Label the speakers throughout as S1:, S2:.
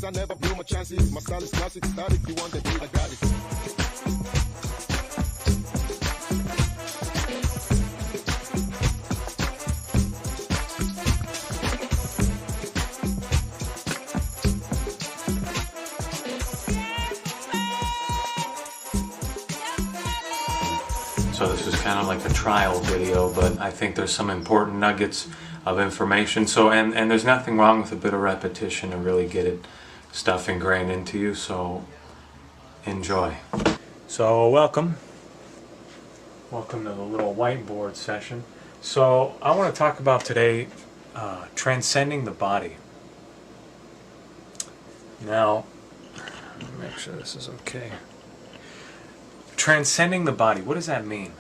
S1: I never blew my chances. My style is classic, static. You want the beat, I got it.
S2: So this is kind of like a trial video, but I think there's some important nuggets of information. So and there's nothing wrong with a bit of repetition to really get it stuff ingrained into you. So enjoy. So welcome to the little whiteboard session. So I want to talk about today transcending the body. Now, make sure this is okay. Transcending the body, what does that mean?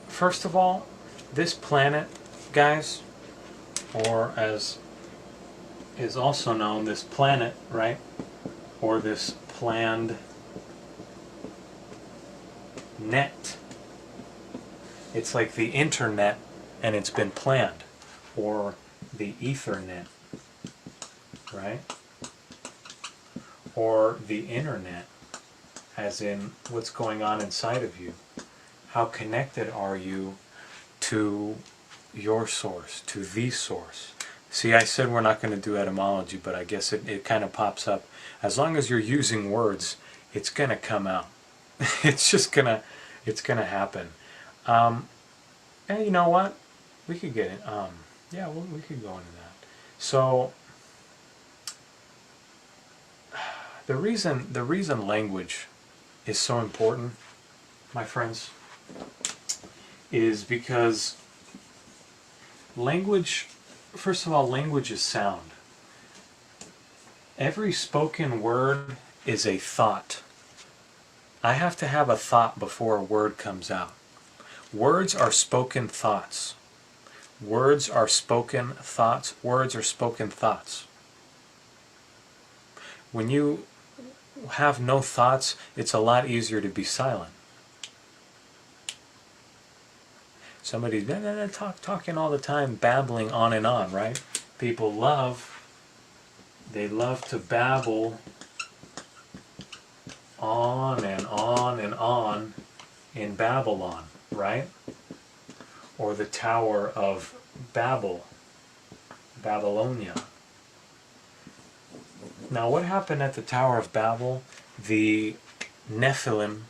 S2: First of all, this planet, guys, or as is also known, this planet, right? Or this planned net. It's like the internet and it's been planned. Or the Ethernet, right? Or the internet. As in, what's going on inside of you? How connected are you to your source, to the source? See, I said we're not going to do etymology, but I guess it kind of pops up. As long as you're using words, it's going to come out. It's just going to happen. And you know what? We could get it. Yeah, we could go into that. So, the reason language is so important, my friends, is because language, first of all, language is sound. Every spoken word is a thought. I have to have a thought before a word comes out. Words are spoken thoughts. Words are spoken thoughts. Words are spoken thoughts. When you have no thoughts, it's a lot easier to be silent. Somebody's talking all the time, babbling on and on, right? People love to babble on and on and on in Babylon, right? Or the Tower of Babel, Babylonia. Now, what happened at the Tower of Babel? The Nephilim,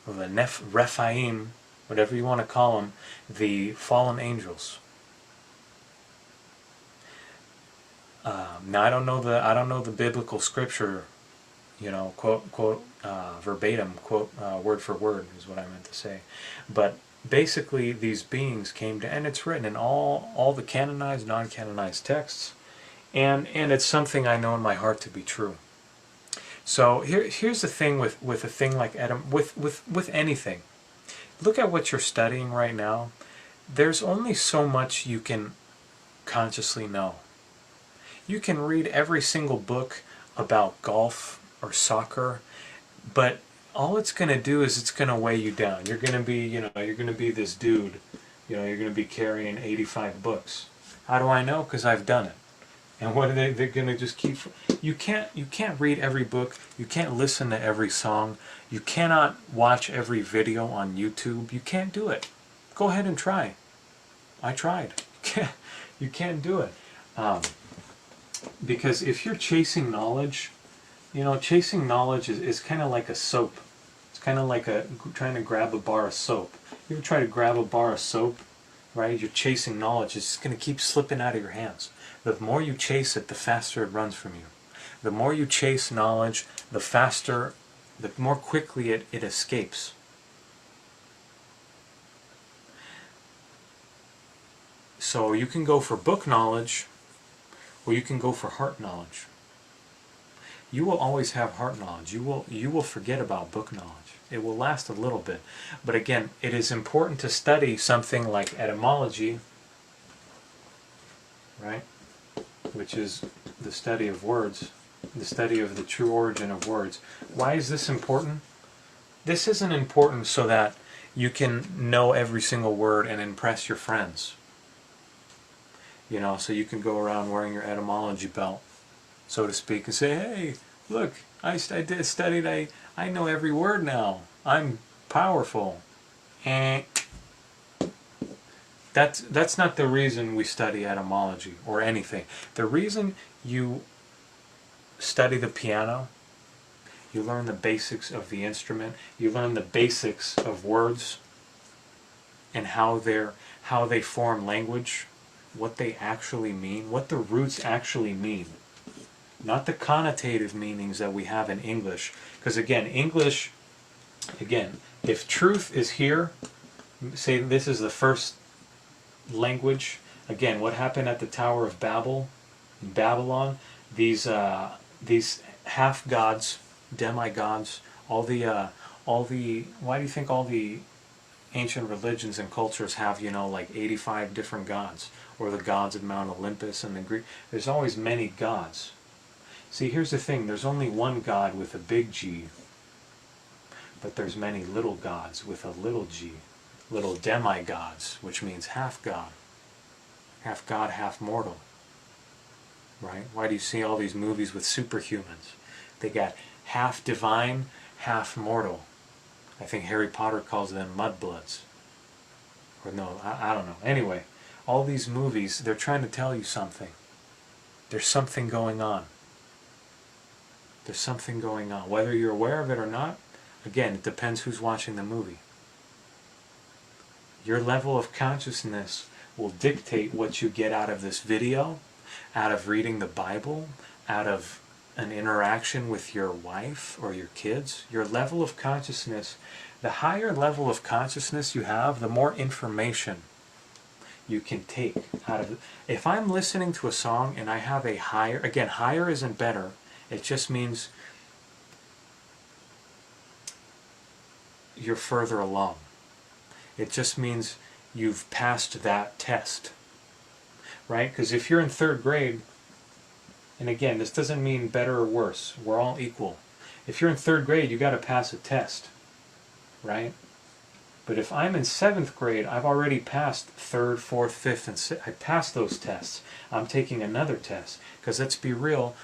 S2: or the Rephaim, whatever you want to call them, the fallen angels. Now, I don't know the biblical scripture, quote verbatim, quote word for word is what I meant to say, but basically these beings came to, and it's written in all the canonized, non-canonized texts. And it's something I know in my heart to be true. So here's the thing with a thing like with anything. Look at what you're studying right now. There's only so much you can consciously know. You can read every single book about golf or soccer, but all it's going to do is it's going to weigh you down. You're going to be, you're going to be this dude. You're going to be carrying 85 books. How do I know? Because I've done it. And what are they're going to just keep... You can't read every book. You can't listen to every song. You cannot watch every video on YouTube. You can't do it. Go ahead and try. I tried. You can't do it. Because if you're chasing knowledge, chasing knowledge is kind of like a soap. It's kind of like trying to grab a bar of soap. You ever try to grab a bar of soap, right? You're chasing knowledge. It's just going to keep slipping out of your hands. The more you chase it, the faster it runs from you. The more you chase knowledge, the more quickly it escapes. So you can go for book knowledge, or you can go for heart knowledge. You will always have heart knowledge. You will forget about book knowledge. It will last a little bit. But again, it is important to study something like etymology, right? Which is the study of words, the study of the true origin of words. Why is this important? This isn't important so that you can know every single word and impress your friends. So you can go around wearing your etymology belt. so to speak, and say, hey, look, studied, I know every word now. I'm powerful. Eh. That's not the reason we study etymology or anything. The reason you study the piano, you learn the basics of the instrument, you learn the basics of words and how they form language, what they actually mean, what the roots actually mean. Not the connotative meanings that we have in English. Because again, English, if truth is here, say this is the first language. Again, what happened at the Tower of Babel, in Babylon? These half gods, demigods, all the. Why do you think all the ancient religions and cultures have, like 85 different gods, or the gods of Mount Olympus and the Greek? There's always many gods. See, here's the thing: there's only one God with a big G, but there's many little gods with a little g. Little demigods, which means half God, half mortal. Right? Why do you see all these movies with superhumans? They got half divine, half mortal. I think Harry Potter calls them mudbloods. Or no, I don't know. Anyway, all these movies, they're trying to tell you something. There's something going on. There's something going on. Whether you're aware of it or not, again, it depends who's watching the movie. Your level of consciousness will dictate what you get out of this video, out of reading the Bible, out of an interaction with your wife or your kids. Your level of consciousness, the higher level of consciousness you have, the more information you can take out of it. If I'm listening to a song and I have a higher, again, higher isn't better, it just means you're further along. It just means you've passed that test, right? Because if you're in 3rd grade, and again, this doesn't mean better or worse, we're all equal. If you're in 3rd grade, you got to pass a test, right? But if I'm in 7th grade, I've already passed 3rd, 4th, 5th, and 6th. I passed those tests. I'm taking another test. Because let's be real,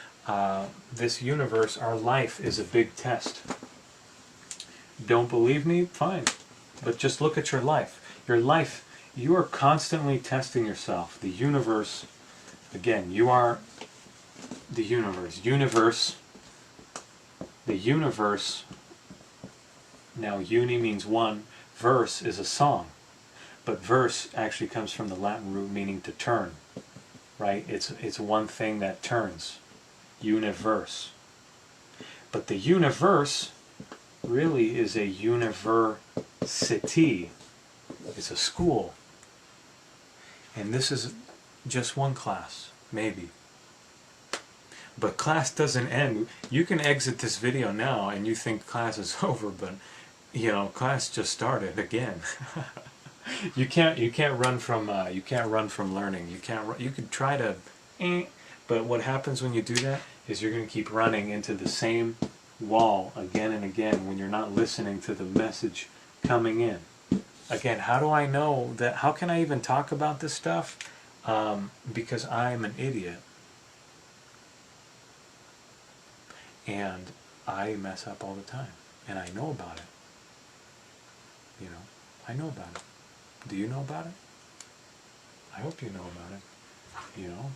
S2: this universe, our life, is a big test. Don't believe me? Fine. But just look at your life. Your life, you are constantly testing yourself. The universe, again, you are the universe. The universe, now uni means one, verse is a song. But verse actually comes from the Latin root meaning to turn. Right? It's one thing that turns. Universe. But the universe really is a university. It's a school. And this is just one class, maybe. But class doesn't end. You can exit this video now and you think class is over, but class just started again. You can't run from learning. You could try to, but what happens when you do that is you're going to keep running into the same wall again and again when you're not listening to the message coming in. Again, how do I know that? How can I even talk about this stuff? Because I'm an idiot. And I mess up all the time. And I know about it. I know about it. Do you know about it? I hope you know about it.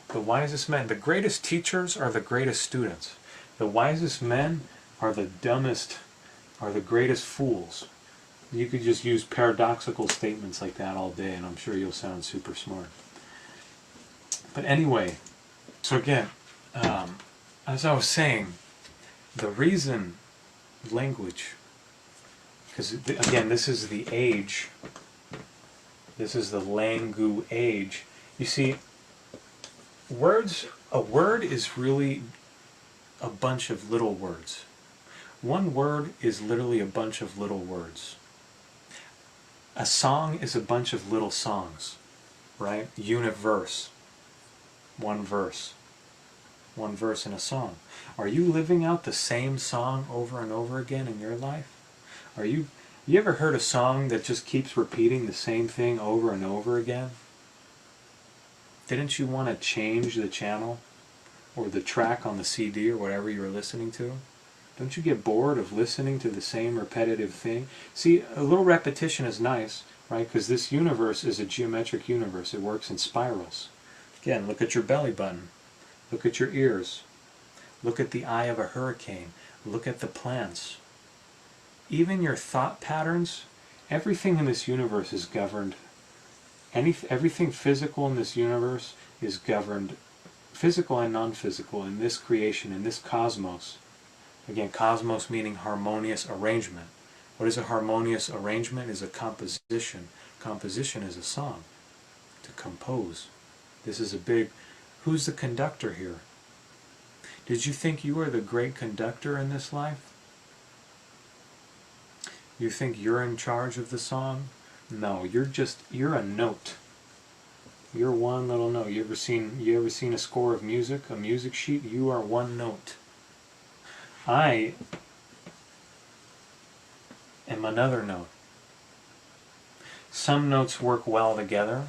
S2: The wisest men, the greatest teachers are the greatest students. The wisest men are the dumbest, are the greatest fools. You could just use paradoxical statements like that all day and I'm sure you'll sound super smart. But anyway, so again, as I was saying, the reason language, because again, this is the age, this is the langu age. You see, a word is really a bunch of little words. One word is literally a bunch of little words. A song is a bunch of little songs, right? Universe, one verse. One verse in a song. Are you living out the same song over and over again in your life? You ever heard a song that just keeps repeating the same thing over and over again? Didn't you want to change the channel? or the track on the CD or whatever you were listening to? Don't you get bored of listening to the same repetitive thing? See, a little repetition is nice, right? Because this universe is a geometric universe. It works in spirals. Again, look at your belly button. Look at your ears. Look at the eye of a hurricane. Look at the plants. Even your thought patterns, everything in this universe is governed. Everything physical in this universe is governed, physical and non-physical, in this creation, in this cosmos. Again, cosmos meaning harmonious arrangement. What is a harmonious arrangement? Is a composition. Composition is a song. To compose. This is a big... Who's the conductor here? Did you think you were the great conductor in this life? You think you're in charge of the song? No, you're a note. You're one little note. You ever seen a score of music, a music sheet? You are one note. I am another note. Some notes work well together.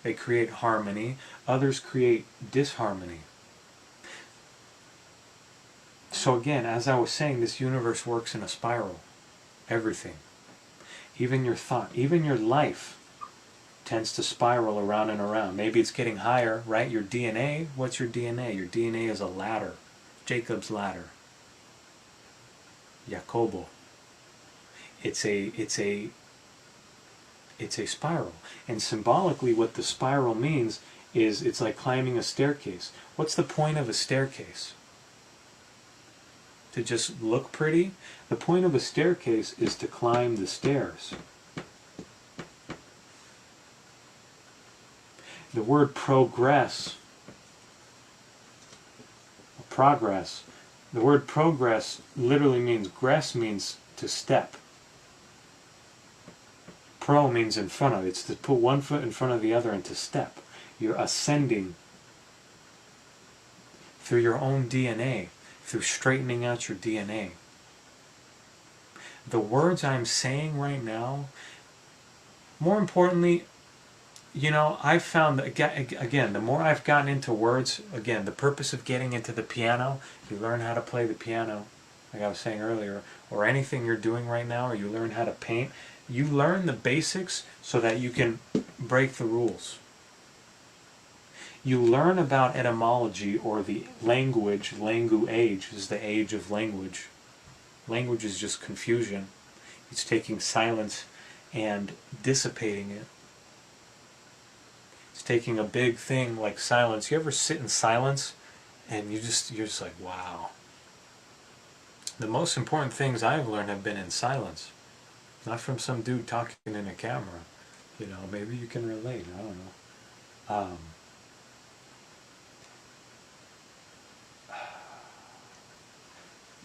S2: They create harmony. Others create disharmony. So again, as I was saying, this universe works in a spiral. Everything. Even your thought, even your life tends to spiral around and around. Maybe it's getting higher, right? Your DNA, what's your DNA? Your DNA is a ladder. Jacob's ladder. Jacobo. It's a spiral. And symbolically what the spiral means is it's like climbing a staircase. What's the point of a staircase? To just look pretty? The point of a staircase is to climb the stairs. The word progress, the word progress literally means, gress means to step. Pro means in front of. It's to put one foot in front of the other and to step. You're ascending through your own DNA, through straightening out your DNA. The words I'm saying right now, more importantly, you know, I've found that, again, the more I've gotten into words, again, the purpose of getting into the piano, you learn how to play the piano, like I was saying earlier, or anything you're doing right now, or you learn how to paint, you learn the basics so that you can break the rules. You learn about etymology, or the language. Language is the age of language. Language is just confusion. It's taking silence and dissipating it. It's taking a big thing like silence. You ever sit in silence and you're just like, wow. The most important things I've learned have been in silence. Not from some dude talking in a camera. You know, maybe you can relate. I don't know.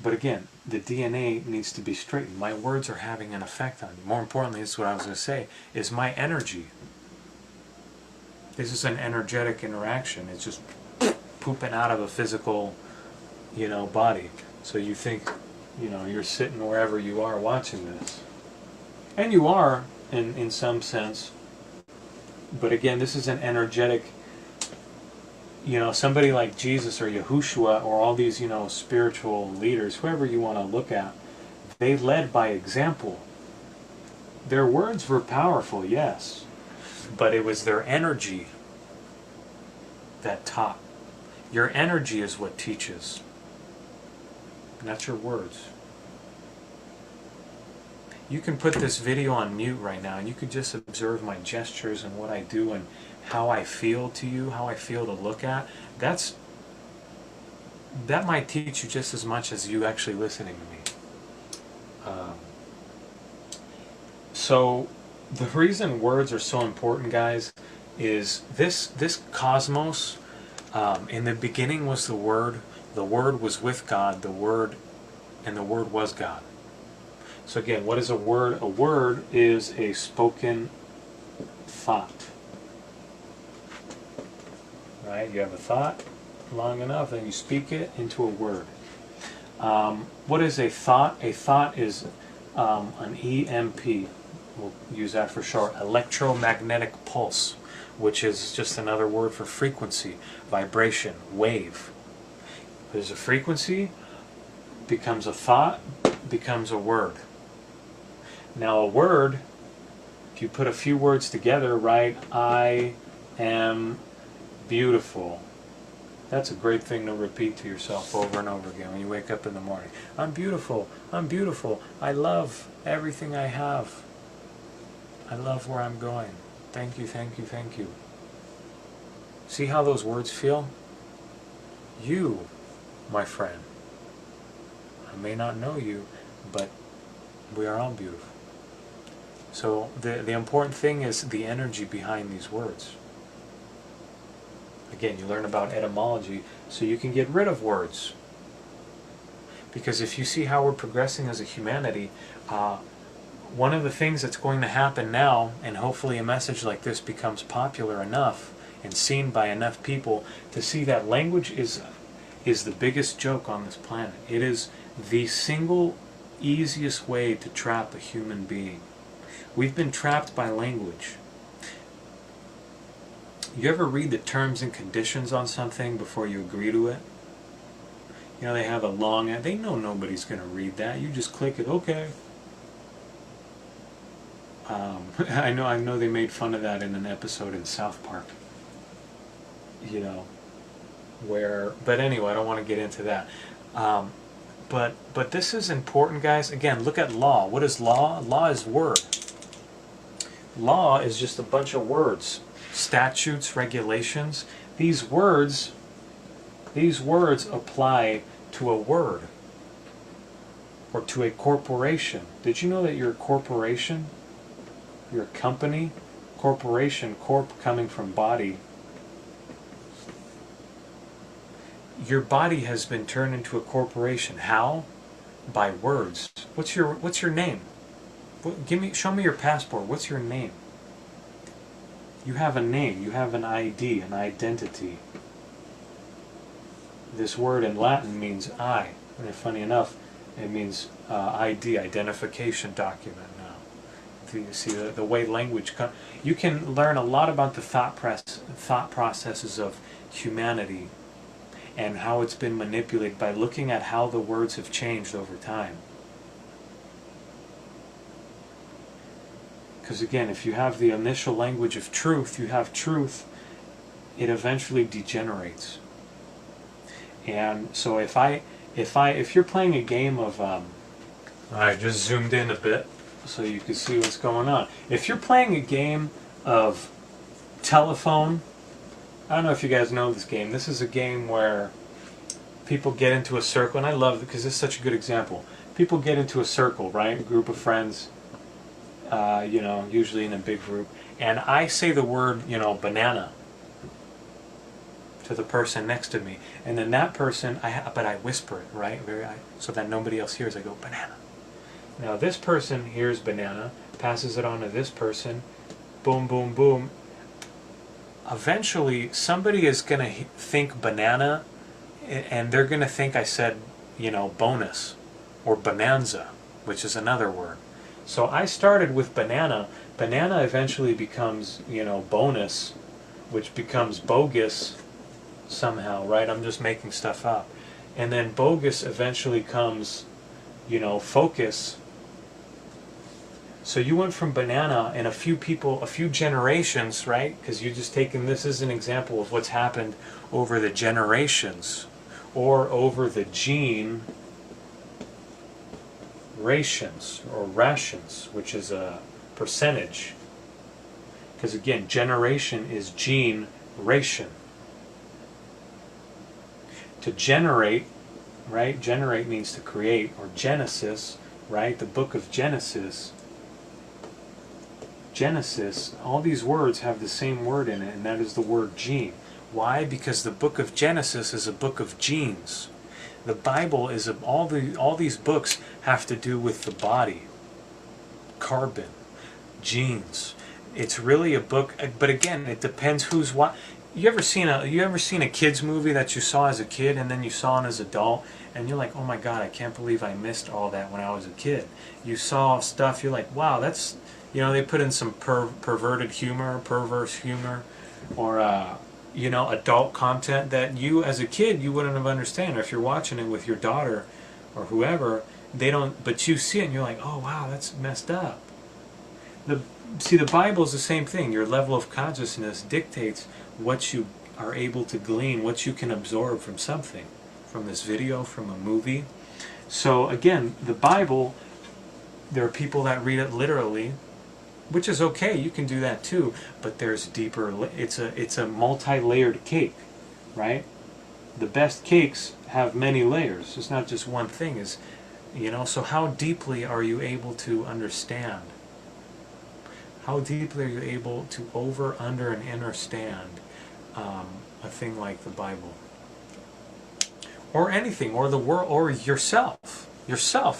S2: But again, the DNA needs to be straightened. My words are having an effect on you. More importantly, this is what I was going to say, is my energy. This is an energetic interaction. It's just pooping out of a physical, you know, body. So you think, you know, you're sitting wherever you are watching this. And you are, in some sense. But again, this is an energetic, you know, somebody like Jesus or Yahushua or all these, you know, spiritual leaders, whoever you want to look at, they led by example. Their words were powerful, yes, but it was their energy that taught. Your energy is what teaches, not your words. You can put this video on mute right now and you could just observe my gestures and what I do and how I feel to you, how I feel to look at. That might teach you just as much as you actually listening to me. So the reason words are so important, guys, is this cosmos, in the beginning was the Word was with God, and the Word was God. So again, what is a word? A word is a spoken thought. Right? You have a thought long enough, and you speak it into a word. What is a thought? A thought is an EMP. We'll use that for short. Electromagnetic pulse. which is just another word for frequency, vibration, wave. There's a frequency, becomes a thought, becomes a word. Now a word, if you put a few words together, right, I am beautiful. That's a great thing to repeat to yourself over and over again when you wake up in the morning. I'm beautiful, I'm beautiful, I love everything I have. I love where I'm going. Thank you, thank you, thank you. See how those words feel? You, my friend. I may not know you, but we are all beautiful. So the important thing is the energy behind these words. Again, you learn about etymology so you can get rid of words. Because if you see how we're progressing as a humanity, one of the things that's going to happen now, and hopefully a message like this becomes popular enough and seen by enough people to see that language is the biggest joke on this planet. It is the single easiest way to trap a human being. We've been trapped by language. You ever read the terms and conditions on something before you agree to it? You know, they have a long, they know nobody's going to read that. You just click it, okay. I know they made fun of that in an episode in South Park. You know, but anyway, I don't want to get into that. But this is important, guys. Again, look at law. What is law? Law is word. Law is just a bunch of words. Statutes, regulations. These words apply to a word or to a corporation. Did you know that you're a corporation? You're a company? Corporation, corp coming from body. Your body has been turned into a corporation. How? By words. What's your name? Show me your passport. What's your name? You have a name. You have an ID, an identity. This word in Latin means I. And funny enough, it means ID, identification document now. You see the way language comes. You can learn a lot about the thought processes of humanity and how it's been manipulated by looking at how the words have changed over time. Because again, if you have the initial language of truth, you have truth, it eventually degenerates. And so if you're playing a game of, I just zoomed in a bit so you can see what's going on. If you're playing a game of telephone, I don't know if you guys know this game. This is a game where people get into a circle, and I love it because it's such a good example. People get into a circle, right? A group of friends, usually in a big group, and I say the word, banana to the person next to me, and then that person, but I whisper it, right, so that nobody else hears. I go, banana. Now this person hears banana, passes it on to this person, boom, boom, boom. Eventually, somebody is going to think banana, and they're going to think I said, bonus, or bonanza, which is another word. So I started with banana. Banana eventually becomes, bonus, which becomes bogus somehow, right? I'm just making stuff up. And then bogus eventually comes, focus. So you went from banana and a few generations, right? Because you're just taking this as an example of what's happened over the generations or over the rations or rations, which is a percentage. Because again, generation is gene ration. To generate, right? Generate means to create, or Genesis, right? The book of Genesis. Genesis, all these words have the same word in it, and that is the word gene. Why? Because the book of Genesis is a book of genes. The Bible is all these books have to do with the body, carbon, genes. It's really a book, but again, it depends who's what. You ever seen a kids movie that you saw as a kid and then you saw it as an adult, and you're like, oh my God, I can't believe I missed all that when I was a kid. You saw stuff, you're like, wow, that's, they put in some perverted humor, perverse humor, or you know, adult content that you as a kid you wouldn't have understand, or if you're watching it with your daughter or whoever, they don't, but you see it and you're like, oh wow, that's messed up. The See, the Bible is the same thing. Your level of consciousness dictates what you are able to glean, what you can absorb from something, from this video, from a movie. So again, the Bible, there are people that read it literally, which is okay. You can do that too. But there's deeper. It's a multi-layered cake, right? The best cakes have many layers. It's not just one thing. Is, you know. So how deeply are you able to understand? How deeply are you able to over, under, and understand a thing like the Bible, or anything, or the world, or yourself,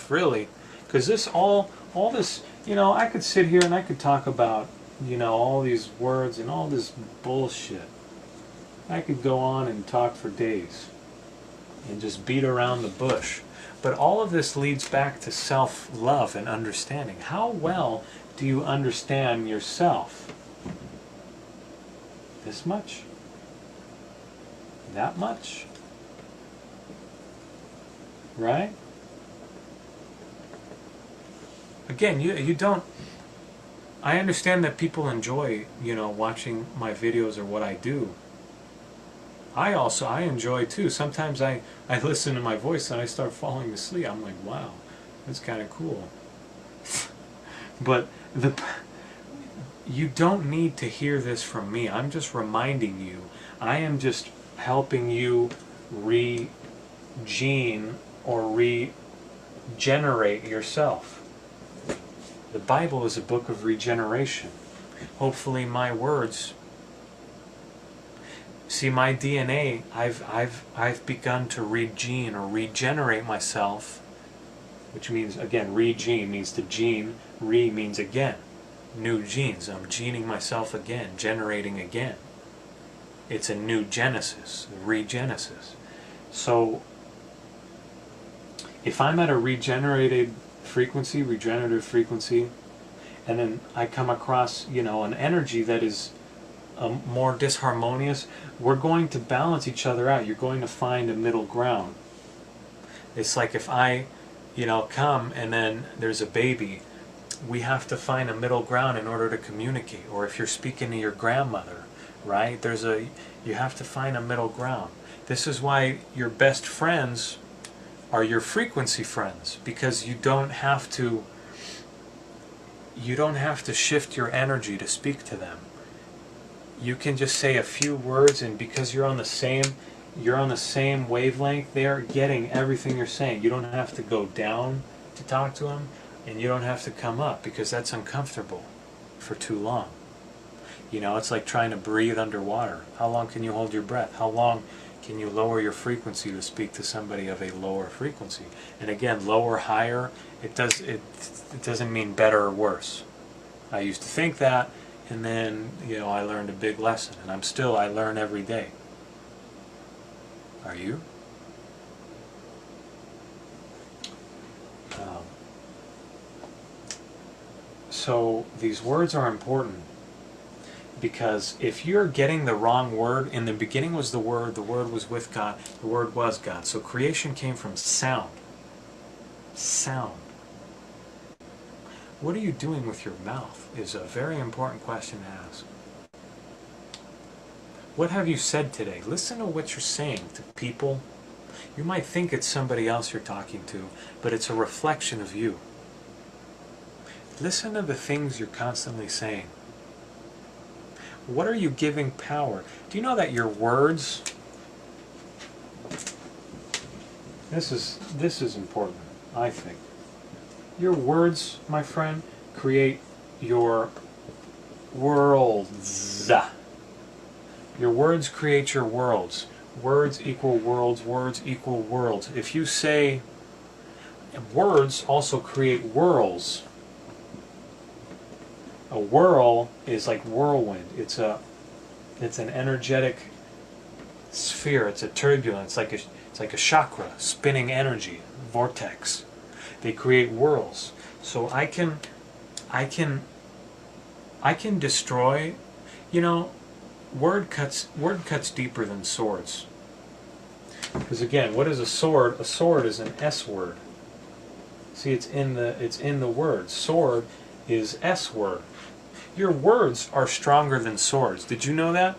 S2: really? Because all this, you know, I could sit here and I could talk about, you know, all these words and all this bullshit. I could go on and talk for days and just beat around the bush. But all of this leads back to self-love and understanding. How well do you understand yourself? This much? That much? Right? Again, you don't... I understand that people enjoy, you know, watching my videos or what I do. I enjoy too. Sometimes I listen to my voice and I start falling asleep. I'm like, wow, that's kind of cool. But you don't need to hear this from me. I'm just reminding you. I am just helping you regene or regenerate yourself. The Bible is a book of regeneration. Hopefully my words... See, my DNA, I've begun to regene or regenerate myself, which means, again, regene means to gene, re means again. New genes. I'm gening myself again, generating again. It's a new genesis, regenesis. So, if I'm at a regenerative frequency, and then I come across, you know, an energy that is more disharmonious, we're going to balance each other out. You're going to find a middle ground. It's like if I, you know, come and then there's a baby, we have to find a middle ground in order to communicate. Or if you're speaking to your grandmother, right? You have to find a middle ground. This is why your best friends are your frequency friends, because you don't have to shift your energy to speak to them. You can just say a few words, and because you're on the same wavelength, they're getting everything you're saying. You don't have to go down to talk to them, and you don't have to come up, because that's uncomfortable for too long. You know, it's like trying to breathe underwater. How long can you hold your breath? How long can you lower your frequency to speak to somebody of a lower frequency? And again, lower, higher, it doesn't mean better or worse. I used to think that, and then, you know, I learned a big lesson, and I learn every day. Are you? So these words are important, because if you're getting the wrong word, in the beginning was the Word was with God, the Word was God. So creation came from sound. Sound. What are you doing with your mouth is a very important question to ask. What have you said today? Listen to what you're saying to people. You might think it's somebody else you're talking to, but it's a reflection of you. Listen to the things you're constantly saying. What are you giving power? Do you know that your words... This is important, I think. Your words, my friend, create your worlds. Your words create your worlds. Words equal worlds. Words equal worlds. If you say... Words also create whirls. A whirl is like whirlwind. It's an energetic sphere. It's a turbulence. It's like a chakra, spinning energy, vortex. They create whirls. So I can destroy. You know, word cuts deeper than swords. Because again, what is a sword? A sword is an S word. See, it's in the word. Sword is S word. Your words are stronger than swords. Did you know that?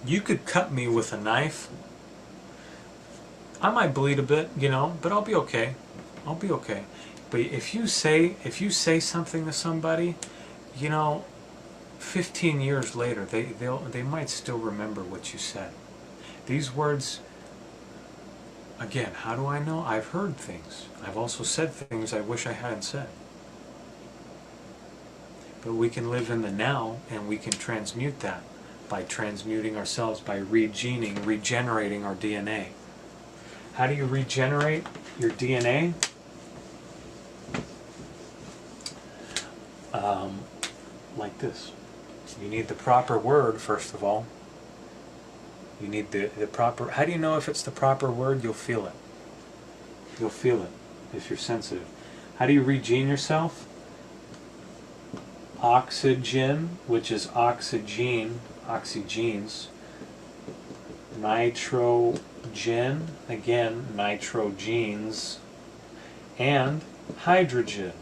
S2: You could cut me with a knife. I might bleed a bit, you know, but I'll be okay. I'll be okay. But if you say something to somebody, you know, 15 years later, they might still remember what you said. These words, again, how do I know? I've heard things. I've also said things I wish I hadn't said. But we can live in the now, and we can transmute that by transmuting ourselves, by regenerating our DNA. How do you regenerate your DNA? Like this. You need the proper word, first of all. You need the proper... How do you know if it's the proper word? You'll feel it. You'll feel it if you're sensitive. How do you regene yourself? Oxygen, which is oxygen, oxygenes. Nitrogen, again, nitrogenes. And hydrogen,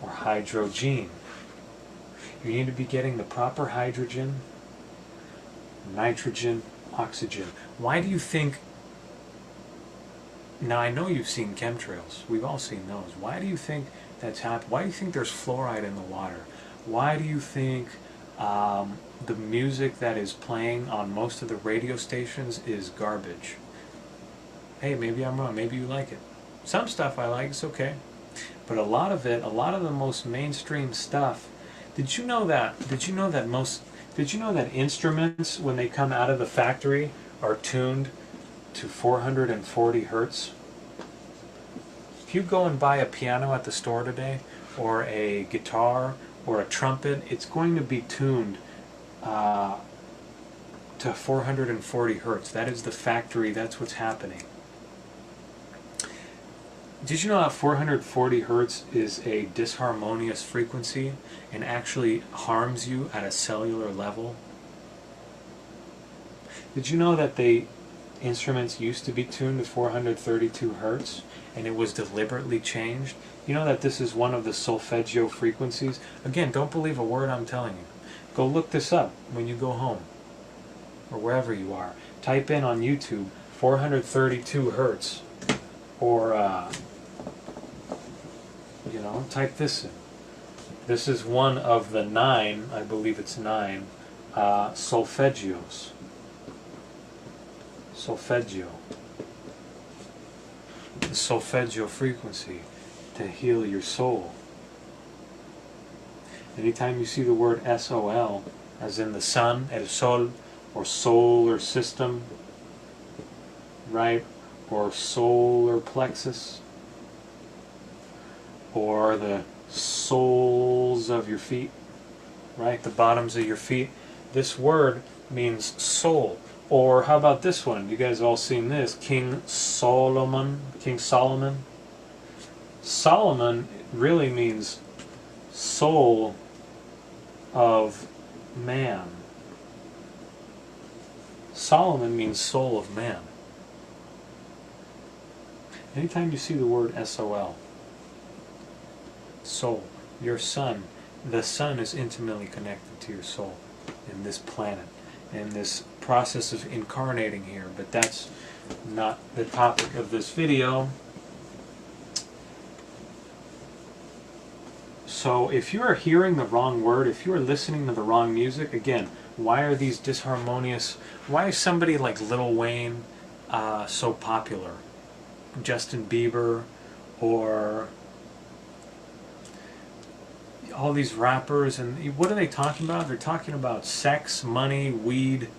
S2: or hydrogen. You need to be getting the proper hydrogen, nitrogen, oxygen. Why do you think... Now, I know you've seen chemtrails. We've all seen those. Why do you think that's happened? Why do you think there's fluoride in the water? Why do you think the music that is playing on most of the radio stations is garbage? Hey, maybe I'm wrong. Maybe you like it. Some stuff I like. It's okay. But a lot of it, a lot of the most mainstream stuff... Did you know that instruments, when they come out of the factory, are tuned to 440 hertz? If you go and buy a piano at the store today, or a guitar, or a trumpet, it's going to be tuned to 440 hertz. That is the factory, that's what's happening. Did you know that 440 hertz is a disharmonious frequency and actually harms you at a cellular level? Did you know that instruments used to be tuned to 432 hertz and it was deliberately changed? You know that this is one of the solfeggio frequencies? Again, don't believe a word I'm telling you. Go look this up when you go home or wherever you are. Type in on YouTube 432 hertz or you know, type this in. This is one of the 9, I believe it's 9, solfeggios. Solfeggio. The solfeggio frequency to heal your soul. Anytime you see the word SOL, as in the sun, el sol, or solar system, right? Or solar plexus, or the soles of your feet, right? The bottoms of your feet. This word means soul. Or how about this one? You guys all seen this. King Solomon. Solomon really means soul of man. Solomon means soul of man. Anytime you see the word SOL, soul, your sun, the sun is intimately connected to your soul in this planet, in this process of incarnating here, but that's not the topic of this video. So if you are hearing the wrong word, if you are listening to the wrong music, again, why are these disharmonious? Why is somebody like Lil Wayne so popular? Justin Bieber, or all these rappers, and what are they talking about? They're talking about sex, money, weed.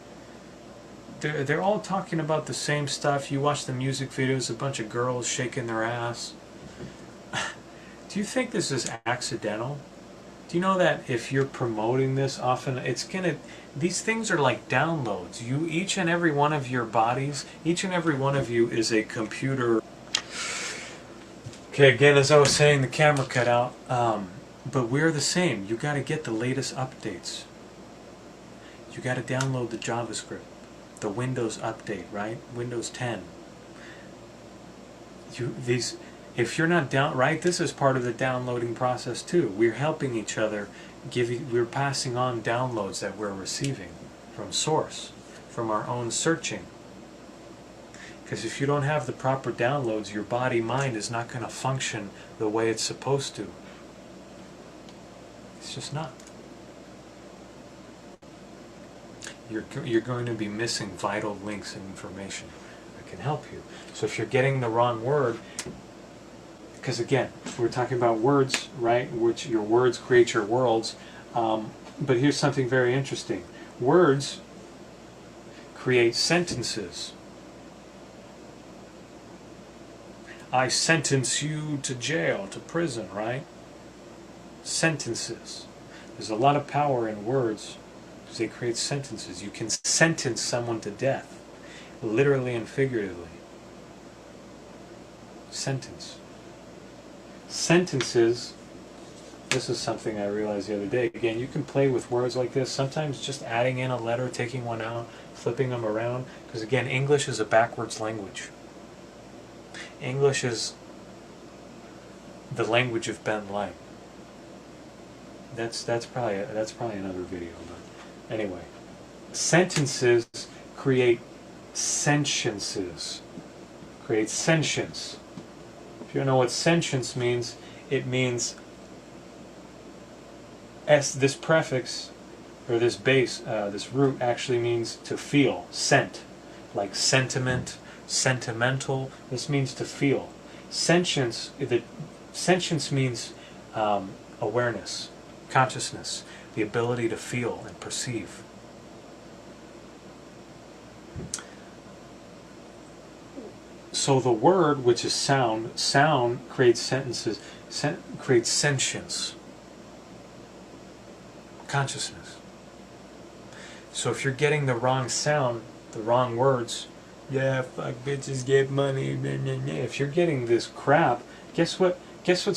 S2: They're all talking about the same stuff. You watch the music videos, a bunch of girls shaking their ass. Do you think this is accidental? Do you know that if you're promoting this often, it's gonna... These things are like downloads. Each and every one of your bodies, each and every one of you is a computer. Okay, again, as I was saying, the camera cut out. But we're the same. You got to get the latest updates. You got to download the JavaScript, the Windows update, right? Windows 10. If you're not down, right? This is part of the downloading process too. We're helping each other. We're passing on downloads that we're receiving from source, from our own searching. Because if you don't have the proper downloads, your body-mind is not going to function the way it's supposed to. It's just not. You're going to be missing vital links and information that can help you. So if you're getting the wrong word, because again, we're talking about words, right? Which your words create your worlds. But here's something very interesting. Words create sentences. I sentence you to jail, to prison, right? Sentences. There's a lot of power in words because they create sentences. You can sentence someone to death, literally and figuratively. Sentence. Sentences, this is something I realized the other day. Again, you can play with words like this. Sometimes just adding in a letter, taking one out, flipping them around. Because again, English is a backwards language. English is the language of Ben Light. That's probably another video. But anyway, sentences create sentiences. Create sentience. If you don't know what sentience means, it means this prefix or this base, this root actually means to feel, scent, like sentiment, sentimental. This means to feel. Sentience means awareness, consciousness, the ability to feel and perceive. So the word, which is sound, sound creates sentences, creates sentience, consciousness. So if you're getting the wrong sound, the wrong words, yeah, fuck bitches, get money, blah, blah, blah. If you're getting this crap, guess what's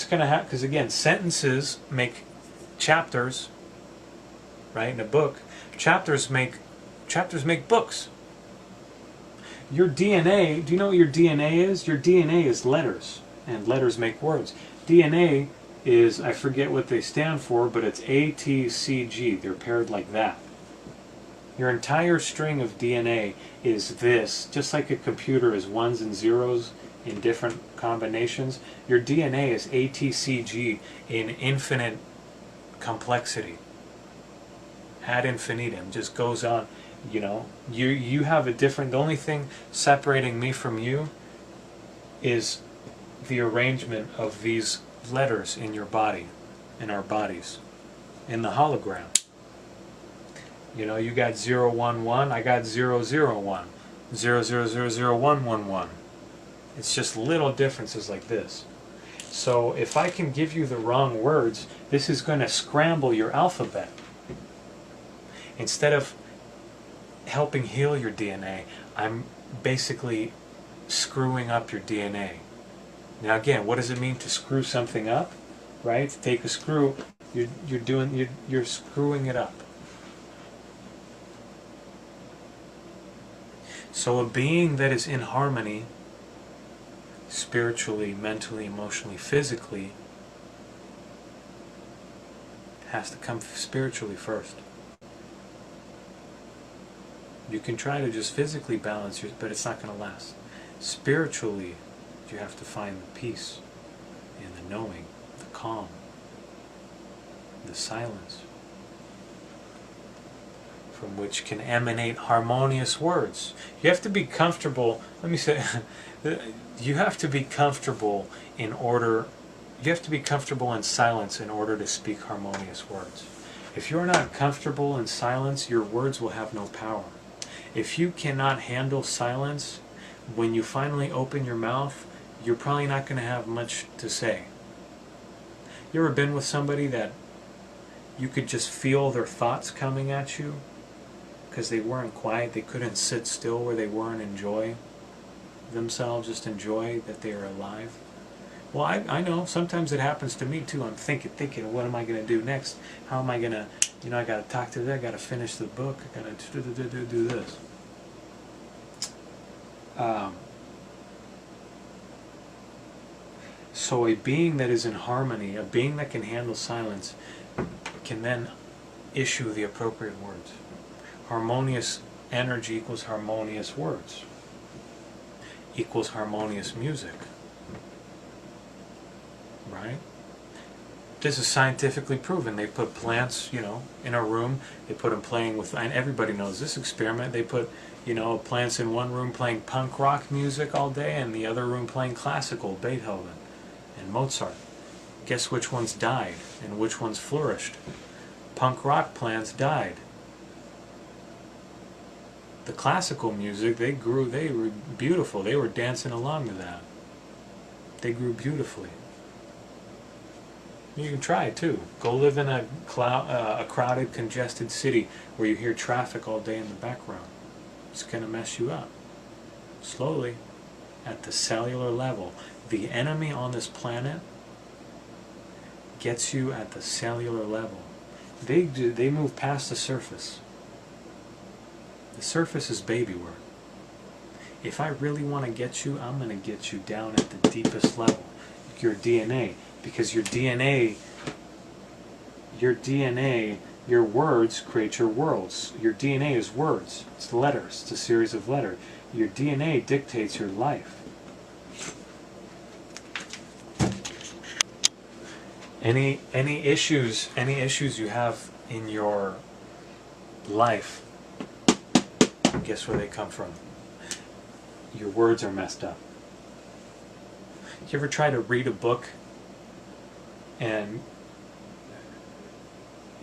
S2: going to happen? Because again, sentences make chapters, right? In a book, chapters make books. Your DNA, do you know what your DNA is? Your DNA is letters, and letters make words. DNA is, I forget what they stand for, but it's ATCG. They're paired like that. Your entire string of DNA is this, just like a computer is ones and zeros in different combinations. Your DNA is ATCG in infinite complexity. Ad infinitum, just goes on. You know, you have a different, the only thing separating me from you is the arrangement of these letters in your body, in our bodies, in the hologram. You know, you got 011, I got 001, 0000111. It's just little differences like this. So if I can give you the wrong words, this is going to scramble your alphabet. Instead of helping heal your DNA, I'm basically screwing up your DNA. Now again, what does it mean to screw something up? Right? To take a screw, you're screwing it up. So a being that is in harmony, spiritually, mentally, emotionally, physically, has to come spiritually first. You can try to just physically balance yours, but it's not going to last. Spiritually, you have to find the peace and the knowing, the calm, the silence, from which can emanate harmonious words. You have to be comfortable, let me say, you have to be comfortable in silence in order to speak harmonious words. If you're not comfortable in silence, your words will have no power. If you cannot handle silence, when you finally open your mouth, you're probably not going to have much to say. You ever been with somebody that you could just feel their thoughts coming at you because they weren't quiet, they couldn't sit still where they were and enjoy themselves, just enjoy that they are alive? Well, I know. Sometimes it happens to me too. I'm thinking, what am I going to do next? How am I going to, I got to talk to that, I got to finish the book, I got to do this. So a being that is in harmony, a being that can handle silence, can then issue the appropriate words. Harmonious energy equals harmonious words, equals harmonious music. Right? This is scientifically proven. They put plants, in a room. They put them playing with, and everybody knows this experiment. They put, plants in one room playing punk rock music all day, and the other room playing classical, Beethoven and Mozart. Guess which ones died and which ones flourished? Punk rock plants died. The classical music, they were beautiful. They were dancing along to that. They grew beautifully. You can try it too. Go live in a crowded, congested city where you hear traffic all day in the background. It's going to mess you up. Slowly, at the cellular level. The enemy on this planet gets you at the cellular level. They move past the surface. The surface is baby work. If I really want to get you, I'm going to get you down at the deepest level. Your DNA. Because your DNA, your words create your worlds. Your DNA is words. It's letters. It's a series of letters. Your DNA dictates your life. Any issues you have in your life, guess where they come from? Your words are messed up. You ever try to read a book and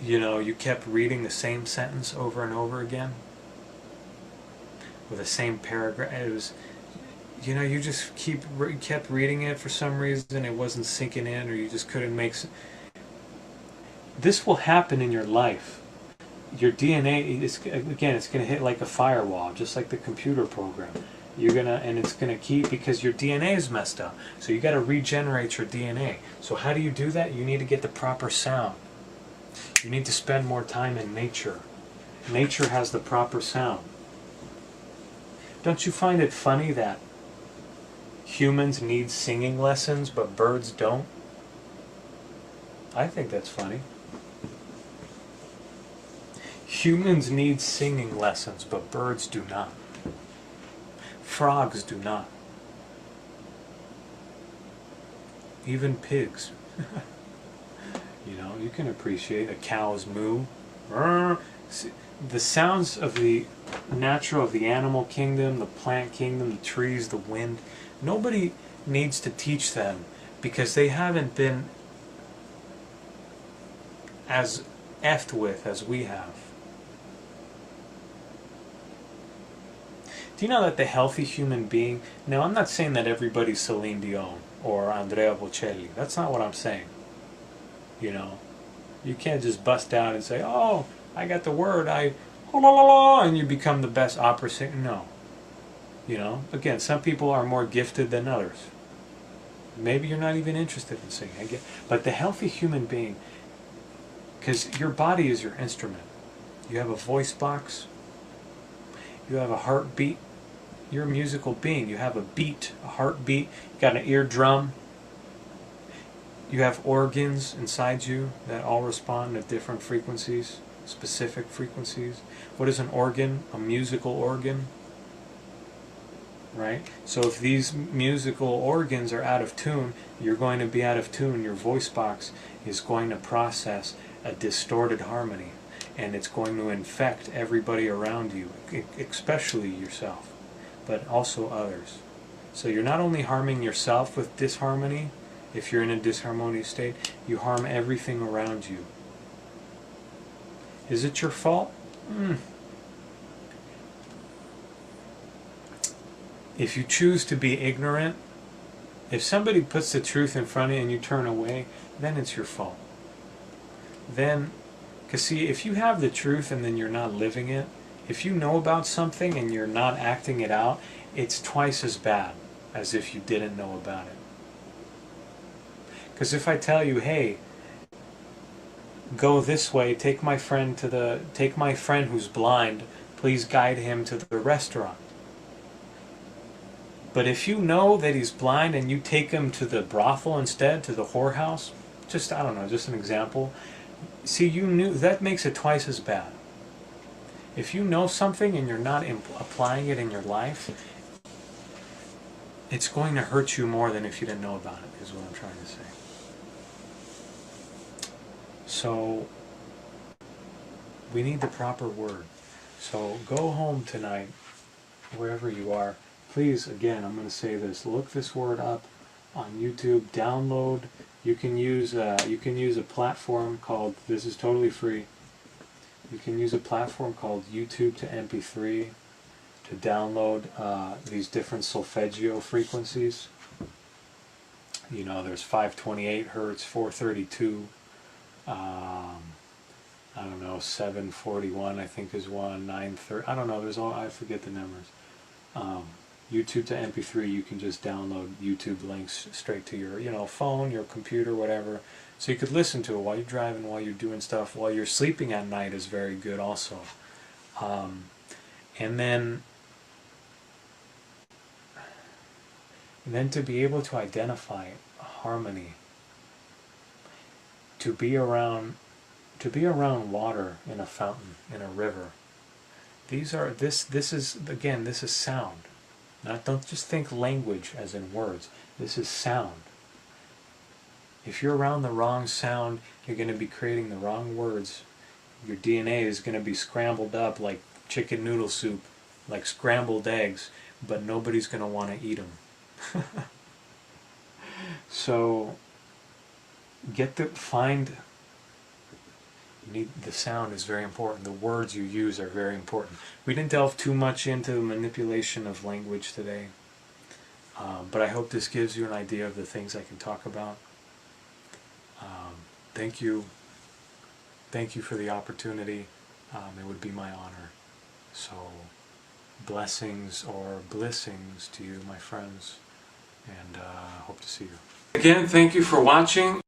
S2: you kept reading the same sentence over and over again with the same paragraph? It was, you just kept reading it for some reason. It wasn't sinking in, or you just couldn't make This will happen in your life. Your DNA is, again, it's going to hit like a firewall, just like the computer program. And it's going to keep, because your DNA is messed up. So you got to regenerate your DNA. So how do you do that? You need to get the proper sound. You need to spend more time in nature. Nature has the proper sound. Don't you find it funny that humans need singing lessons but birds don't? I think that's funny. Humans need singing lessons but birds do not. Frogs do not. Even pigs. You can appreciate a cow's moo. The sounds of the natural, of the animal kingdom, the plant kingdom, the trees, the wind. Nobody needs to teach them because they haven't been as effed with as we have. Do you know that the healthy human being... Now, I'm not saying that everybody's Celine Dion or Andrea Bocelli. That's not what I'm saying. You can't just bust out and say, oh, I got the word, and you become the best opera singer. No. Again, some people are more gifted than others. Maybe you're not even interested in singing. But the healthy human being, because your body is your instrument. You have a voice box. You have a heartbeat. You're a musical being. You have a beat, a heartbeat. You got an eardrum. You have organs inside you that all respond at different frequencies, specific frequencies. What is an organ? A musical organ. Right? So if these musical organs are out of tune, you're going to be out of tune. Your voice box is going to process a distorted harmony, and it's going to infect everybody around you, especially yourself, but also others. So you're not only harming yourself with disharmony. If you're in a disharmonious state, you harm everything around you. Is it your fault? If you choose to be ignorant, if somebody puts the truth in front of you and you turn away, then it's your fault. Then, because see, if you have the truth and then you're not living it, if you know about something and you're not acting it out, it's twice as bad as if you didn't know about it. Because if I tell you, hey, go this way, take my friend who's blind, please guide him to the restaurant. But if you know that he's blind and you take him to the brothel instead, to the whorehouse, just, I don't know, just an example. See, you knew, that makes it twice as bad. If you know something and you're not applying it in your life, it's going to hurt you more than if you didn't know about it, is what I'm trying to say. So, we need the proper word. So, go home tonight, wherever you are. Please, again, I'm going to say this, look this word up on YouTube, download. You can use a platform called, this is totally free, you can use a platform called YouTube to MP3 to download these different solfeggio frequencies. You know, there's 528 hertz, 432, I don't know, 741 I think is one, 930, I don't know, there's all, I forget the numbers. YouTube to MP3, you can just download YouTube links straight to your, phone, your computer, whatever. So you could listen to it while you're driving, while you're doing stuff, while you're sleeping at night is very good also. And then to be able to identify harmony, to be around water in a fountain, in a river. This is sound. Don't just think language as in words. This is sound. If you're around the wrong sound, you're going to be creating the wrong words. Your DNA is going to be scrambled up like chicken noodle soup, like scrambled eggs, but nobody's going to want to eat them. So, the sound is very important. The words you use are very important. We didn't delve too much into the manipulation of language today, but I hope this gives you an idea of the things I can talk about. Thank you. Thank you for the opportunity. It would be my honor. So, blessings or blissings to you, my friends, and hope to see you. Again, thank you for watching.